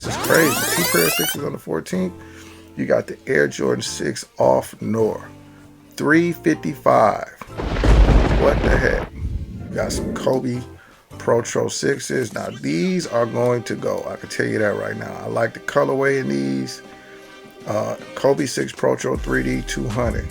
This is crazy. 2 pair of sixes on the 14th. You got the Air Jordan 6 off Noir. $355. What the heck? You got some Kobe Protro 6s. Now these are going to go. I can tell you that right now. I like the colorway in these. Kobe 6 Protro 3D 200.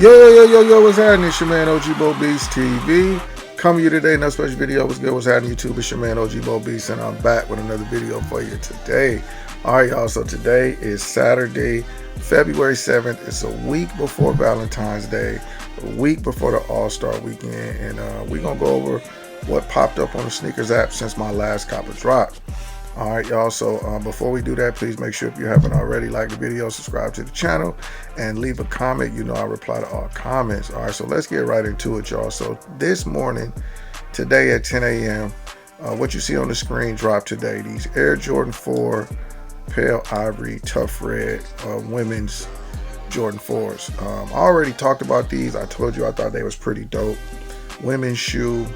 Yo, what's happening? It's your man OG Bo Beast TV. Coming to you today, another special video. What's good? What's happening, YouTube? It's your man OG Bo Beast, and I'm back with another video for you today. Alright, y'all, so today is Saturday, February 7th. It's a week before Valentine's Day, a week before the All-Star Weekend, and we're going to go over what popped up on the sneakers app since my last copper dropped. Alright, y'all, so before we do that, please make sure if you haven't already, like the video, subscribe to the channel, and leave a comment. You know I reply to all comments. Alright, so let's get right into it, y'all. So this morning, today at 10 a.m., what you see on the screen dropped today. These Air Jordan 4 Pale Ivory Tough Red women's Jordan 4s. I already talked about these. I told you I thought they was pretty dope. Women's shoe.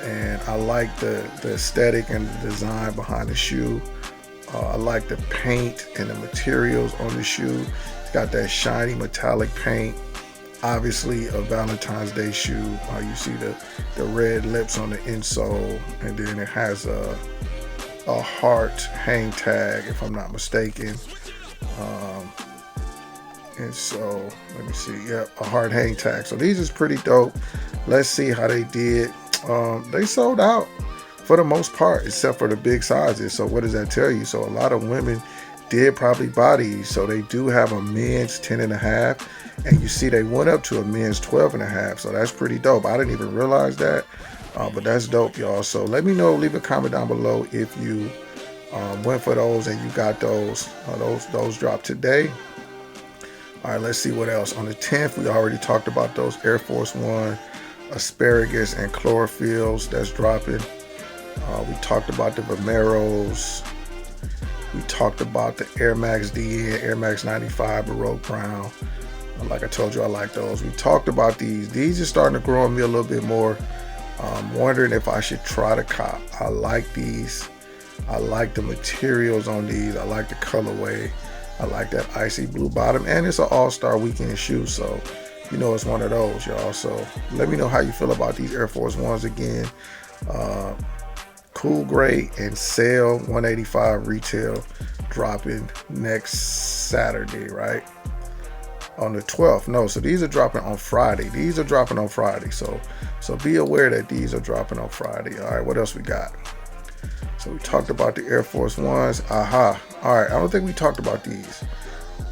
And I like the aesthetic and the design behind the shoe. I like the paint and the materials on the shoe. It's got that shiny metallic paint. Obviously a Valentine's Day shoe. You see the red lips on the insole, and then it has a heart hang tag, if I'm not mistaken. And so let me see. Yep, a heart hang tag. So these is pretty dope. Let's see how they did. They sold out for the most part, except for the big sizes. So what does that tell you? So a lot of women did probably buy these. So they do have a men's 10.5, and you see they went up to a men's 12.5. So that's pretty dope. I didn't even realize that, but that's dope, y'all. So let me know. Leave a comment down below if you went for those and you got those. Those dropped today. All right, let's see what else. On the 10th, we already talked about those Air Force One asparagus and chlorophylls that's dropping. We talked about the Vomeros. We talked about the Air Max DN, Air Max 95 Baroque Brown. Like I told you, I like those. We talked about these. These are starting to grow on me a little bit more. I'm wondering if I should try to cop. I like these. I like the materials on these. I like the colorway. I like that icy blue bottom, and it's an all-star weekend shoe, so you know it's one of those, y'all. So let me know how you feel about these Air Force Ones again. Cool gray and sale 185 retail, dropping next Saturday, right? On the 12th. No, so these are dropping on Friday. These are dropping on Friday. So be aware that these are dropping on Friday. All right, what else we got? So we talked about the Air Force Ones. Aha. All right, I don't think we talked about these.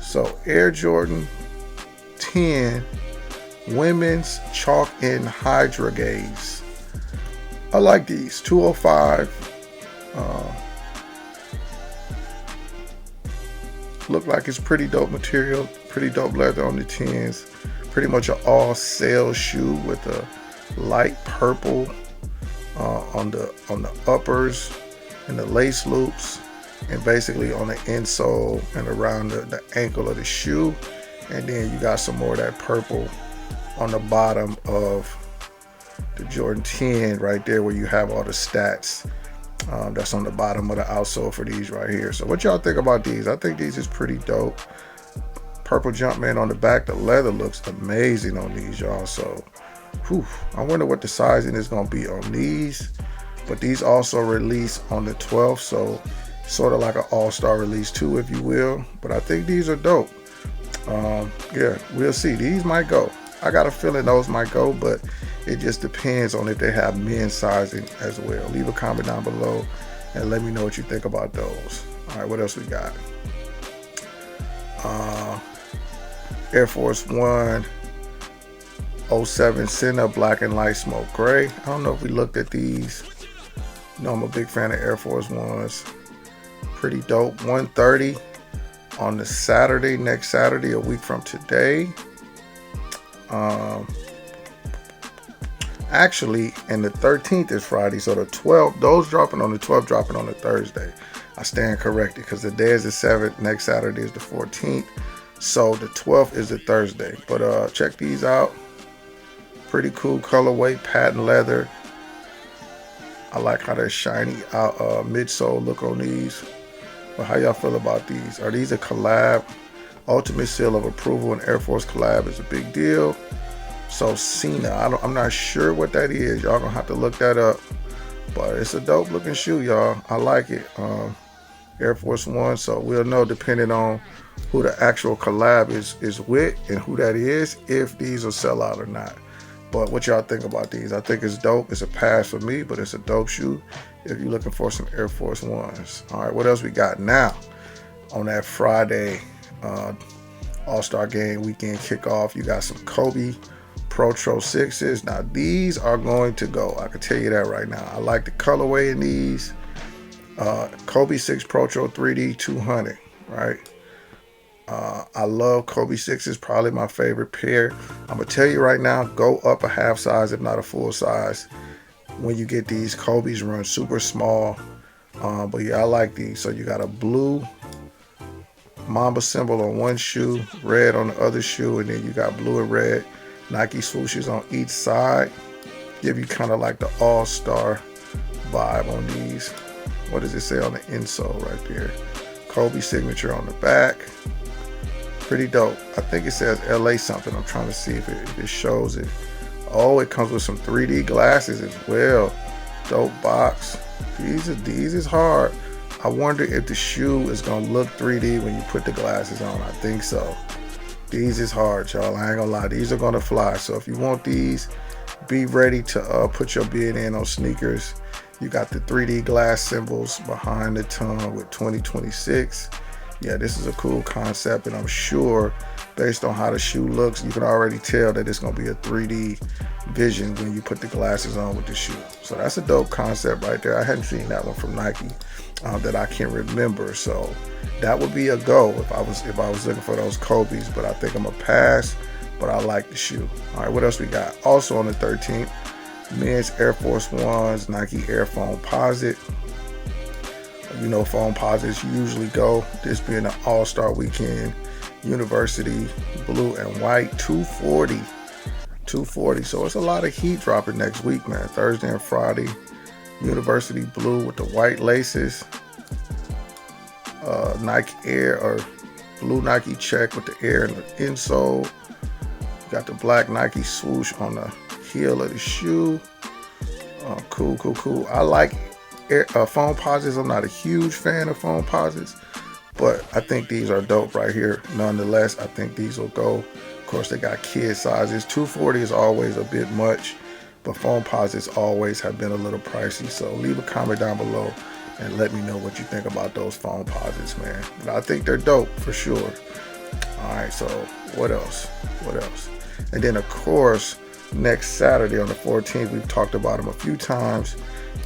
So Air Jordan 10 women's chalk and hydra gaze. I like these. 205. Look like it's pretty dope material, pretty dope leather on the 10s. Pretty much an all sail shoe with a light purple on the uppers and the lace loops, and basically on the insole and around the ankle of the shoe. And then you got some more of that purple on the bottom of the Jordan 10 right there, where you have all the stats. That's on the bottom of the outsole for these right here. So what y'all think about these? I think these is pretty dope. Purple Jumpman on the back. The leather looks amazing on these, y'all. So I wonder what the sizing is going to be on these. But these also release on the 12th, so sort of like an all-star release too, if you will. But I think these are dope. Yeah, we'll see. These might go. I got a feeling those might go, but it just depends on if they have men's sizing as well. Leave a comment down below and let me know what you think about those. All right, what else we got? Air Force One 07 Senna Black and Light Smoke Gray. I don't know if we looked at these. You know, I'm a big fan of Air Force Ones. Pretty dope. 130 on the Saturday, next Saturday, a week from today. Actually, and the 13th is Friday, so the 12th, those dropping on the 12th, dropping on the Thursday. I stand corrected because the day is the 7th, next Saturday is the 14th, so the 12th is the Thursday. But check these out. Pretty cool colorway, patent leather. I like how that shiny midsole look on these. But how y'all feel about these? Are these a collab? Ultimate seal of approval and Air Force collab is a big deal. So Cena, I'm not sure what that is. Y'all gonna have to look that up. But it's a dope looking shoe, y'all. I like it. Air Force One. So we'll know depending on who the actual collab is with and who that is, if these will sell out or not. But what y'all think about these? I think it's dope. It's a pass for me, but it's a dope shoe if you're looking for some Air Force Ones. All right, what else we got now? On that Friday All-Star Game weekend kickoff, you got some Kobe Protro 6s. Now, these are going to go. I can tell you that right now. I like the colorway in these. Kobe 6 Protro 3D 200, right? I love Kobe 6s, probably my favorite pair. I'm going to tell you right now, go up a half size, if not a full size. When you get these, Kobe's run super small. But yeah, I like these. So you got a blue Mamba symbol on one shoe, red on the other shoe, and then you got blue and red Nike swooshes on each side. Give you kind of like the all-star vibe on these. What does it say on the insole right there? Kobe signature on the back. Pretty dope. I think it says LA something. I'm trying to see if it shows it. Oh, it comes with some 3D glasses as well. Dope box. These is hard. I wonder if the shoe is gonna look 3D when you put the glasses on. I think so. These is hard, y'all. I ain't gonna lie. These are gonna fly. So if you want these, be ready to put your bid in on sneakers. You got the 3D glass symbols behind the tongue with 2026. Yeah, this is a cool concept, and I'm sure based on how the shoe looks, you can already tell that it's gonna be a 3D vision when you put the glasses on with the shoe. So that's a dope concept right there. I hadn't seen that one from Nike that I can remember. So that would be a go if I was looking for those Kobe's, but I think I'm a pass, but I like the shoe. All right, what else we got? Also on the 13th, men's Air Force Ones, Nike Air Foamposite. You know, Foamposites usually go, this being an all-star weekend, University blue and white, 240. So it's a lot of heat dropping next week, man. Thursday and Friday, University blue with the white laces. Nike Air or blue Nike check with the Air in the insole. You got the black Nike swoosh on the heel of the shoe. Cool. I like Foamposites. I'm not a huge fan of Foamposites, but I think these are dope right here. Nonetheless, I think these will go. Of course, they got kid sizes. 240 is always a bit much, but Foamposites always have been a little pricey. So leave a comment down below and let me know what you think about those Foamposites, man. But I think they're dope for sure. All right, so what else? And then, of course, next Saturday on the 14th, we've talked about them a few times.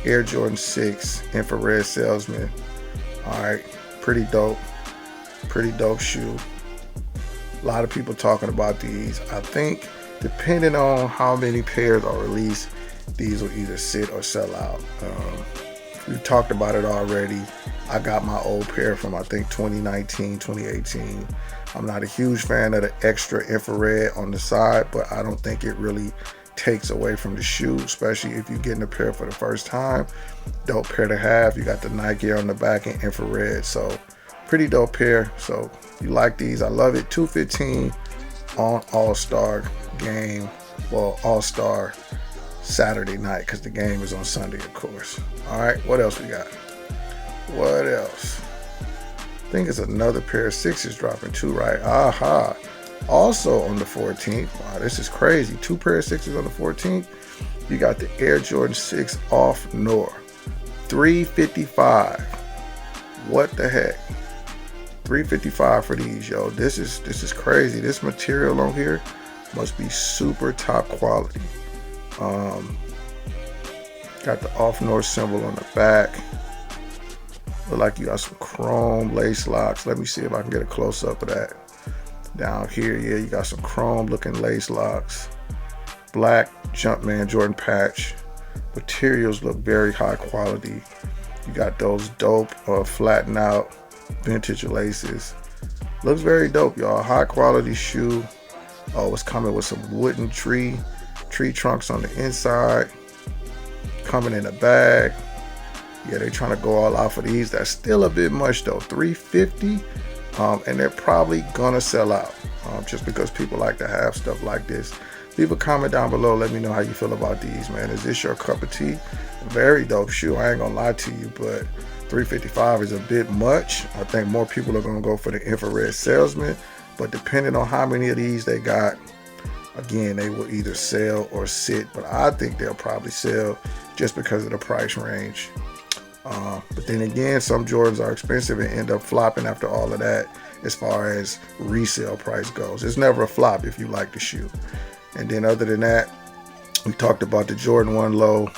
Air Jordan 6 Infrared Salesman. All right, pretty dope shoe. A lot of people talking about these. I think depending on how many pairs are released, these will either sit or sell out. We've talked about it already. I got my old pair from, I think, 2019, 2018. I'm not a huge fan of the extra infrared on the side, but I don't think it really takes away from the shoe, especially if you're getting a pair for the first time. Dope pair to have. You got the Nike Air on the back and infrared, so pretty dope pair. So you like these, I love it. $215 on All-Star game, well, All-Star Saturday night, because the game is on Sunday, of course. All right, what else we got? What else? I think it's another pair of sixes dropping too, right? Aha. Also on the 14th, wow, this is crazy. 2 pair of sixes on the 14th. You got the Air Jordan 6 off Noir, $355. What the heck? $355 for these, yo. This is crazy. This material on here must be super top quality. Got the off Noir symbol on the back. Look like you got some chrome lace locks. Let me see if I can get a close up of that. Down here, yeah, you got some chrome looking lace locks. Black Jumpman Jordan patch. Materials look very high quality. You got those dope flatten out vintage laces. Looks very dope, y'all. High quality shoe. Oh, it's coming with some wooden tree trunks on the inside. Coming in a bag. Yeah, they're trying to go all out for these. That's still a bit much though, $350, and they're probably gonna sell out, just because people like to have stuff like this. Leave a comment down below. Let me know how you feel about these, man. Is this your cup of tea? Very dope shoe. I ain't gonna lie to you, but $355 is a bit much. I think more people are gonna go for the infrared salesman, but depending on how many of these they got, again, they will either sell or sit, but I think they'll probably sell just because of the price range. But then again, some Jordans are expensive and end up flopping after all of that as far as resale price goes. It's never a flop if you like the shoe. And then other than that, we talked about the Jordan 1 Low,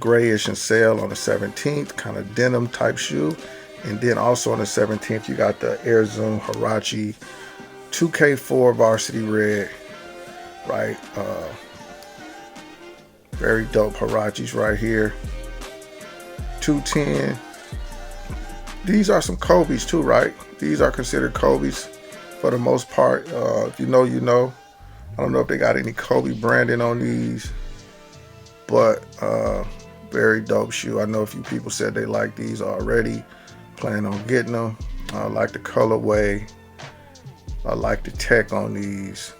grayish and sale on the 17th, kind of denim type shoe. And then also on the 17th, you got the Air Zoom Huarache 2K4 Varsity Red, right? Very dope Huaraches right here. 210. These are some Kobe's too, right? These are considered Kobe's for the most part. If you know, you know. I don't know if they got any Kobe branding on these, but very dope shoe. I know a few people said they like these already. Plan on getting them. I like the colorway. I like the tech on these.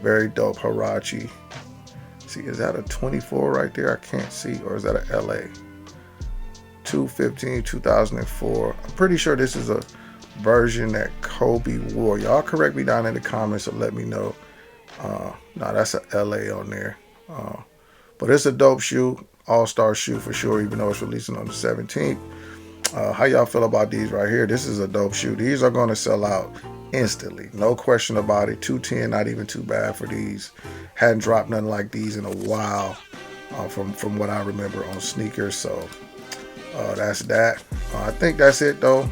Very dope Huarache. See, is that a 24 right there? I can't see. Or is that a LA? 215, 2004. I'm pretty sure this is a version that Kobe wore. Y'all correct me down in the comments or let me know. Nah, that's a LA on there. But it's a dope shoe. All-star shoe for sure, even though it's releasing on the 17th. How y'all feel about these right here? This is a dope shoe. These are going to sell out instantly. No question about it. 210, not even too bad for these. Hadn't dropped nothing like these in a while, from what I remember on sneakers. So that's that. I think that's it though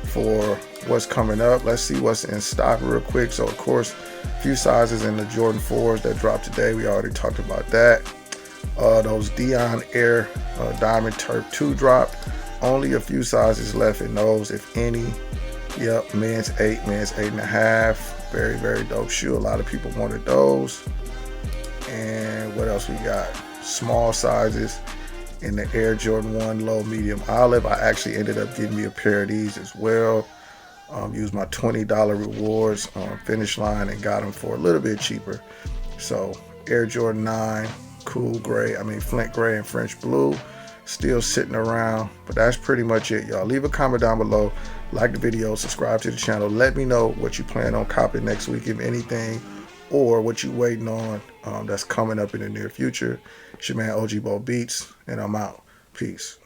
for what's coming up. Let's see what's in stock real quick. So of course, a few sizes in the Jordan 4s that dropped today. We already talked about that. Those Dion Air Diamond Turf 2 dropped. Only a few sizes left in those, if any. Yep, men's 8, men's 8.5. Very, very dope shoe. A lot of people wanted those. And what else we got? Small sizes in the Air Jordan 1 Low Medium Olive. I actually ended up getting me a pair of these as well. Used my $20 rewards on Finish Line and got them for a little bit cheaper. So Air Jordan 9, cool gray, Flint gray and French blue, still sitting around. But that's pretty much it, y'all. Leave a comment down below, like the video, subscribe to the channel. Let me know what you plan on copying next week, if anything, or what you waiting on that's coming up in the near future. It's your man OG Bo Beats, and I'm out. Peace.